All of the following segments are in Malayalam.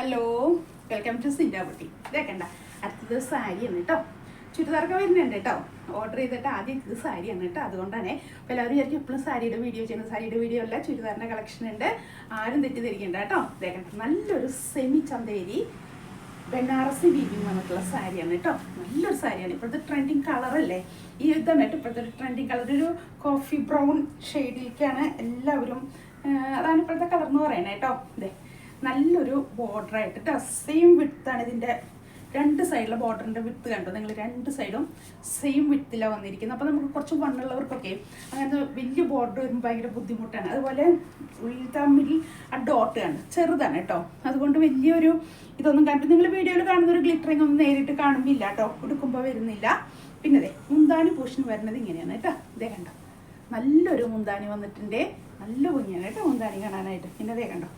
ഹലോ, വെൽക്കം ടു സിൻഡാബുട്ടി. ഇതേക്കണ്ട അടുത്തത് സാരിയാണ് കേട്ടോ. ചുരിദാറൊക്കെ വരുന്നുണ്ട് കേട്ടോ. ഓർഡർ ചെയ്തിട്ട് ആദ്യം ഇത് സാരിയാണ് കേട്ടോ. അതുകൊണ്ടാണ് അപ്പോൾ എല്ലാവരും വിചാരിക്കും എപ്പോഴും സാരിയുടെ വീഡിയോ ചെയ്യുന്നത്. സാരിയുടെ വീഡിയോ അല്ല, ചുരിദാറിൻ്റെ കളക്ഷൻ ഉണ്ട്. ആരും തെറ്റിദ്ധരിക്കണ്ട കേട്ടോ. ഇതേക്കണ്ട നല്ലൊരു സെമി ചന്തേരി ബനാറസി വീവിങ് വന്നിട്ടുള്ള സാരിയാണ് കേട്ടോ. നല്ലൊരു സാരിയാണ്. ഇപ്പോഴത്തെ ട്രെൻഡിങ് കളറല്ലേ ഈ ഇതാണ് കേട്ടോ. ഇപ്പോഴത്തെ ഒരു ട്രെൻഡിങ് കളർ ഒരു കോഫി ബ്രൗൺ ഷെയ്ഡിലേക്കാണ് എല്ലാവരും. അതാണ് ഇപ്പോഴത്തെ കളർ എന്ന് പറയുന്നത് കേട്ടോ. ഇതേ നല്ലൊരു ബോർഡറായിട്ട് കേട്ടോ. സെയിം വിട്താണ് ഇതിൻ്റെ രണ്ട് സൈഡിലെ ബോർഡറിൻ്റെ വിട്ട് കണ്ടോ നിങ്ങൾ. രണ്ട് സൈഡും സെയിം വിട്ടിലാണ് വന്നിരിക്കുന്നത്. അപ്പോൾ നമുക്ക് കുറച്ച് വണ്ണുള്ളവർക്കൊക്കെ അങ്ങനത്തെ വലിയ ബോർഡർ വരുമ്പോൾ ഭയങ്കര ബുദ്ധിമുട്ടാണ്. അതുപോലെ തമ്മിൽ ആ ഡോട്ട് കണ്ട് ചെറുതാണ് കേട്ടോ. അതുകൊണ്ട് വലിയൊരു ഇതൊന്നും കണ്ടു നിങ്ങൾ വീഡിയോയിൽ കാണുന്ന ഒരു ഗ്ലിറ്ററിങ് ഒന്നും നേരിട്ട് കാണുന്നില്ല കേട്ടോ. ഉടുക്കുമ്പോൾ വരുന്നില്ല. പിന്നെ അതെ മുന്താനി പോഷൻ വരുന്നത് ഇങ്ങനെയാണ് കേട്ടോ. ഇതേ കണ്ടോ നല്ലൊരു മുന്താനി വന്നിട്ടുണ്ട്. നല്ല ഭംഗിയാണ് കേട്ടോ മുന്താനി കാണാനായിട്ട്. പിന്നെ അതേ കണ്ടോ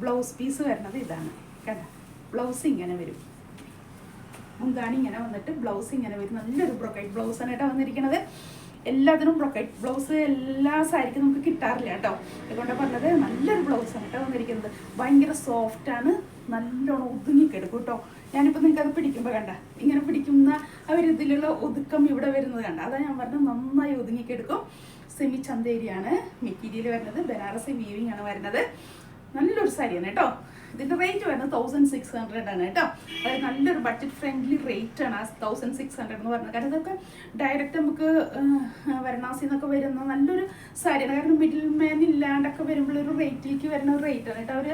ബ്ലൗസ് പീസ് വരുന്നത് ഇതാണ് കണ്ടോ. ബ്ലൗസ് ഇങ്ങനെ വരും, മുന്താണി ഇങ്ങനെ വന്നിട്ട് ബ്ലൗസ് ഇങ്ങനെ വരും. നല്ലൊരു ബ്രൊക്കൈറ്റ് ബ്ലൗസാണ് കേട്ടോ വന്നിരിക്കുന്നത്. എല്ലാത്തിനും ബ്രൊക്കൈറ്റ് ബ്ലൗസ് എല്ലാ സാരിക്കും നമുക്ക് കിട്ടാറില്ല കേട്ടോ. അതുകൊണ്ടാണ് പറഞ്ഞത് നല്ലൊരു ബ്ലൗസാണ് കേട്ടോ വന്നിരിക്കുന്നത്. ഭയങ്കര സോഫ്റ്റാണ്, നല്ലോണം ഒതുങ്ങിക്കെടുക്കും കേട്ടോ. ഞാനിപ്പോൾ നിങ്ങൾക്ക് അത് പിടിക്കുമ്പോൾ കണ്ട ഇങ്ങനെ പിടിക്കുന്ന അവരിതിലുള്ള ഒതുക്കം ഇവിടെ വരുന്നത് കണ്ട. അതാണ് ഞാൻ പറഞ്ഞത് നന്നായി ഒതുങ്ങിക്കെടുക്കും. സെമി ചന്തേരിയാണ് മെറ്റീരിയൽ വരുന്നത്. ബനാറസി വീവിങ് ആണ് വരുന്നത്. നല്ലൊരു സാരിയാണ് കേട്ടോ. ഇതിൻ്റെ റേറ്റ് വരുന്നത് 1600 ആണ് കേട്ടോ. അതായത് നല്ലൊരു ബഡ്ജറ്റ് ഫ്രണ്ട്ലി റേറ്റ് ആണ് ആ 1600 എന്ന് പറഞ്ഞത്. കാരണം ഇതൊക്കെ ഡയറക്റ്റ് നമുക്ക് വരണാസിൽ നിന്നൊക്കെ വരുന്ന നല്ലൊരു സാരിയാണ്. കാരണം മിഡിൽ മാൻ ഇല്ലാണ്ടൊക്കെ വരുമ്പോഴൊരു റേറ്റിലേക്ക് വരുന്ന ഒരു റേറ്റാണ് കേട്ടോ. അവർ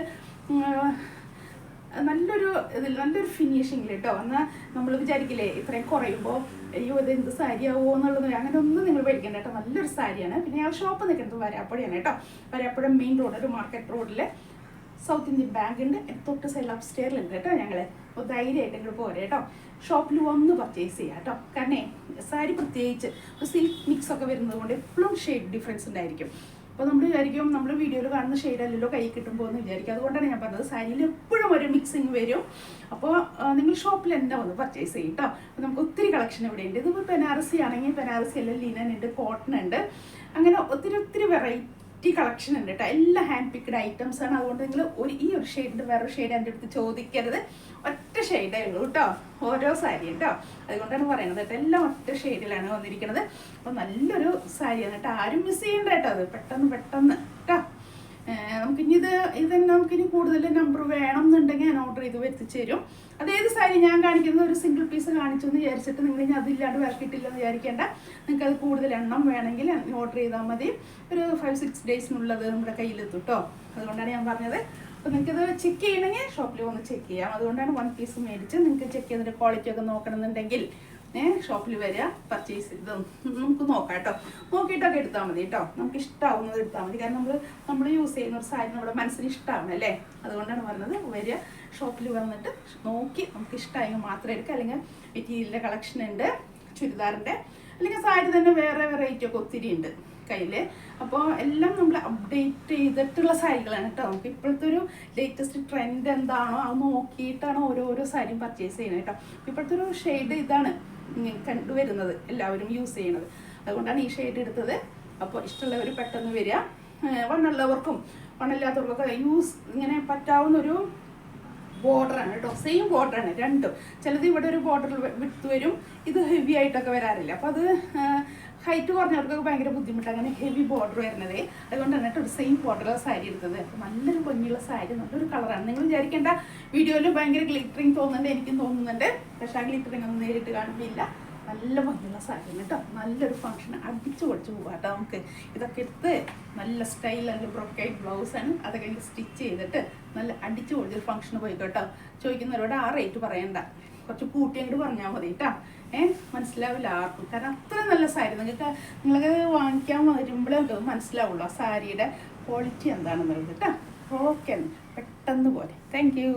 നല്ലൊരു ഇതിൽ നല്ലൊരു ഫിനിഷിങ്ങിൽ കേട്ടോ. എന്നാൽ നമ്മൾ വിചാരിക്കില്ലേ ഇത്രയും കുറയുമ്പോൾ അയ്യോ ഇത് എന്ത് സാരിയാവോ എന്നുള്ളത്, അങ്ങനെ ഒന്നും നിങ്ങൾ പേടിക്കണ്ട കേട്ടോ. നല്ലൊരു സാരിയാണ്. പിന്നെ ആ ഷോപ്പ് നിൽക്കുന്നത് വരാപ്പുഴയാണ് കേട്ടോ. വരാപ്പുഴ മെയിൻ റോഡ് ഒരു മാർക്കറ്റ് റോഡിൽ സൗത്ത് ഇന്ത്യൻ ബാങ്ക് ഉണ്ട്. തൊട്ട് സൈഡിൽ അപ്സ്റ്റെയറിലുണ്ട് കേട്ടോ ഞങ്ങൾ. അപ്പോൾ ധൈര്യമായിട്ട് നിങ്ങൾ പോരെ കേട്ടോ. ഷോപ്പിൽ വന്ന് പർച്ചേസ് ചെയ്യാം കേട്ടോ. കാരണം സാരി പ്രത്യേകിച്ച് സിൽക്ക് മിക്സ് ഒക്കെ വരുന്നത് കൊണ്ട് എപ്പോഴും ഷെയ്ഡ് ഡിഫറൻസ് ഉണ്ടായിരിക്കും. അപ്പോൾ നമ്മൾ വിചാരിക്കും നമ്മൾ വീഡിയോയിൽ കാണുന്ന ഷെയ്ഡ് അല്ലല്ലോ കൈ കിട്ടുമ്പോൾ എന്ന് വിചാരിക്കും. അതുകൊണ്ടാണ് ഞാൻ പറഞ്ഞത് സാരിയിൽ എപ്പോഴും ഒരു മിക്സിങ് വരും. അപ്പോൾ നിങ്ങൾ ഷോപ്പിൽ തന്നെ വന്ന് പർച്ചേസ് ചെയ്യും കേട്ടോ. അപ്പോൾ നമുക്ക് ഒത്തിരി കളക്ഷൻ ഇവിടെ ഉണ്ട്. ഇതിപ്പോൾ ബനാറസി ആണെങ്കിൽ ബനാറസി അല്ല, ലിനൻ ഉണ്ട്, കോട്ടൺ ഉണ്ട്, അങ്ങനെ ഒത്തിരി വെറൈറ്റി കളക്ഷൻ ഉണ്ട് കേട്ടോ. എല്ലാം ഹാൻഡ് പിക്ഡ് ഐറ്റംസ് ആണ്. അതുകൊണ്ട് നിങ്ങൾ ഈ ഒരു ഷെയ്ഡിൻ്റെ വേറൊരു ഷെയ്ഡ് എൻ്റെ അടുത്ത് ചോദിക്കരുത്. ഒറ്റ ഷെയ്ഡേ ഉള്ളൂ കേട്ടോ ഓരോ സാരി കേട്ടോ. അതുകൊണ്ടാണ് പറയുന്നത് കേട്ടോ. എല്ലാം ഒറ്റ ഷെയ്ഡിലാണ് വന്നിരിക്കുന്നത്. അപ്പോൾ നല്ലൊരു സാരിയാണ് കേട്ടോ. ആരും മിസ് ചെയ്യണ്ട കേട്ടോ. അത് പെട്ടെന്ന് കേട്ടോ. നമുക്കിനി ഇതന്നെ നമുക്കിനി കൂടുതൽ നമ്പർ വേണം എന്നുണ്ടെങ്കിൽ ഞാൻ ഓർഡർ ചെയ്ത് എത്തിച്ചു തരും. അതേത് സാരി ഞാൻ കാണിക്കുന്നത് ഒരു സിംഗിൾ പീസ് കാണിച്ചു എന്ന് വിചാരിച്ചിട്ട് നിങ്ങൾ ഇനി അതില്ലാണ്ട് വിറക്കിട്ടില്ലെന്ന് വിചാരിക്കേണ്ട. നിങ്ങൾക്ക് അത് കൂടുതൽ എണ്ണം വേണമെങ്കിൽ ഓർഡർ ചെയ്താൽ മതി. ഒരു 5-6 ഡേയ്സിനുള്ളത് നമ്മുടെ കയ്യിലെത്തും കേട്ടോ. അതുകൊണ്ടാണ് ഞാൻ പറഞ്ഞത്. അപ്പോൾ നിങ്ങൾക്കത് ചെക്ക് ചെയ്യണമെങ്കിൽ ഷോപ്പിൽ വന്ന് ചെക്ക് ചെയ്യാം. അതുകൊണ്ടാണ് 1 പീസ് മേടിച്ച് നിങ്ങൾക്ക് ചെക്ക് ചെയ്യുന്നതിൻ്റെ ക്വാളിറ്റി ഒക്കെ നോക്കണമെന്നുണ്ടെങ്കിൽ ഷോപ്പിൽ വരിക, പർച്ചേസ് ചെയ്ത് നമുക്ക് നോക്കാം കേട്ടോ. നോക്കിയിട്ടൊക്കെ എടുത്താൽ മതി കേട്ടോ. നമുക്ക് ഇഷ്ടമാവുന്നത് എടുത്താൽ മതി. കാരണം നമ്മൾ യൂസ് ചെയ്യുന്ന ഒരു സാരി നമ്മുടെ മനസ്സിന് ഇഷ്ടമാണ് അല്ലേ. അതുകൊണ്ടാണ് പറഞ്ഞത് വരിക, ഷോപ്പിൽ വന്നിട്ട് നോക്കി നമുക്ക് ഇഷ്ടമായെങ്കിൽ മാത്രം എടുക്കുക. അല്ലെങ്കിൽ മെറ്റീരിയലിൻ്റെ കളക്ഷൻ ഉണ്ട്, ചുരിദാറിൻ്റെ അല്ലെങ്കിൽ സാരി തന്നെ വേറെ വെറൈറ്റി ഒക്കെ ഒത്തിരി ഉണ്ട് കയ്യിൽ. അപ്പോൾ എല്ലാം നമ്മൾ അപ്ഡേറ്റ് ചെയ്തിട്ടുള്ള സാരികളാണ് കേട്ടോ. നമുക്ക് ഇപ്പോഴത്തെ ഒരു ലേറ്റസ്റ്റ് ട്രെൻഡ് എന്താണോ അത് നോക്കിയിട്ടാണ് ഓരോരോ സാരിയും പർച്ചേസ് ചെയ്യുന്നത് കേട്ടോ. ഇപ്പോഴത്തെ ഒരു ഷെയ്ഡ് ഇതാണ് കണ്ടുവരുന്നത്, എല്ലാവരും യൂസ് ചെയ്യണത്. അതുകൊണ്ടാണ് ഈ ഷെയ്ഡ് എടുത്തത്. അപ്പോൾ ഇഷ്ടമുള്ളവർ പെട്ടെന്ന് വരിക. വണ്ണുള്ളവർക്കും വണ്ണില്ലാത്തവർക്കൊക്കെ ഇങ്ങനെ പറ്റാവുന്നൊരു ബോർഡറാണ് കേട്ടോ. സെയിം ബോർഡറാണ് രണ്ടും. ചിലത് ഇവിടെ ഒരു ബോർഡർ വിട്ട് വരും, ഇത് ഹെവി ആയിട്ടൊക്കെ വരാറില്ല. അപ്പോൾ അത് ഹൈറ്റ് കുറഞ്ഞവർക്കൊക്കെ ഭയങ്കര ബുദ്ധിമുട്ടാണ് അങ്ങനെ ഹെവി ബോർഡർ വരുന്നത്. അതുകൊണ്ടാണ് കേട്ടോ ഒരു സെയിം ബോർഡറുള്ള സാരി എടുത്തത്. അപ്പോൾ നല്ലൊരു ഭംഗിയുള്ള സാരി, നല്ലൊരു കളറാണ്. നിങ്ങൾ വിചാരിക്കേണ്ട വീഡിയോയിൽ ഭയങ്കര ഗ്ലിറ്ററിങ് തോന്നുന്നുണ്ട്, എനിക്കും തോന്നുന്നുണ്ട്. പക്ഷേ ആ ഗ്ലിറ്ററിങ് ഒന്നും നേരിട്ട് കാണുന്നില്ല. നല്ല ഭംഗിയുള്ള സാരിയാണ് കേട്ടോ. നല്ലൊരു ഫംഗ്ഷൻ അടിച്ചു പൊളിച്ച് പോകാം കേട്ടോ. നമുക്ക് ഇതൊക്കെ എടുത്ത് നല്ല സ്റ്റൈൽ നല്ല ബ്രൊക്കൈറ്റ് ബ്ലൗസാണ്. അതൊക്കെ സ്റ്റിച്ച് ചെയ്തിട്ട് നല്ല അടിച്ചു പൊളിച്ചൊരു ഫംഗ്ഷന് പോയിക്കോട്ടോ. ചോദിക്കുന്നവരോട് ആ റേറ്റ് പറയണ്ട, കുറച്ച് കൂട്ടി അങ്ങോട്ട് പറഞ്ഞാൽ മതി കേട്ടോ. മനസ്സിലാവില്ല ആർക്കും. കാരണം അത്ര നല്ല സാരി നിങ്ങൾക്ക് വാങ്ങിക്കാൻ വരുമ്പോഴേ മനസ്സിലാവുള്ളൂ ആ സാരിയുടെ ക്വാളിറ്റി എന്താണെന്നുള്ളത് കേട്ടോ. ഓക്കെ, പെട്ടെന്ന് പോലെ. Thank you.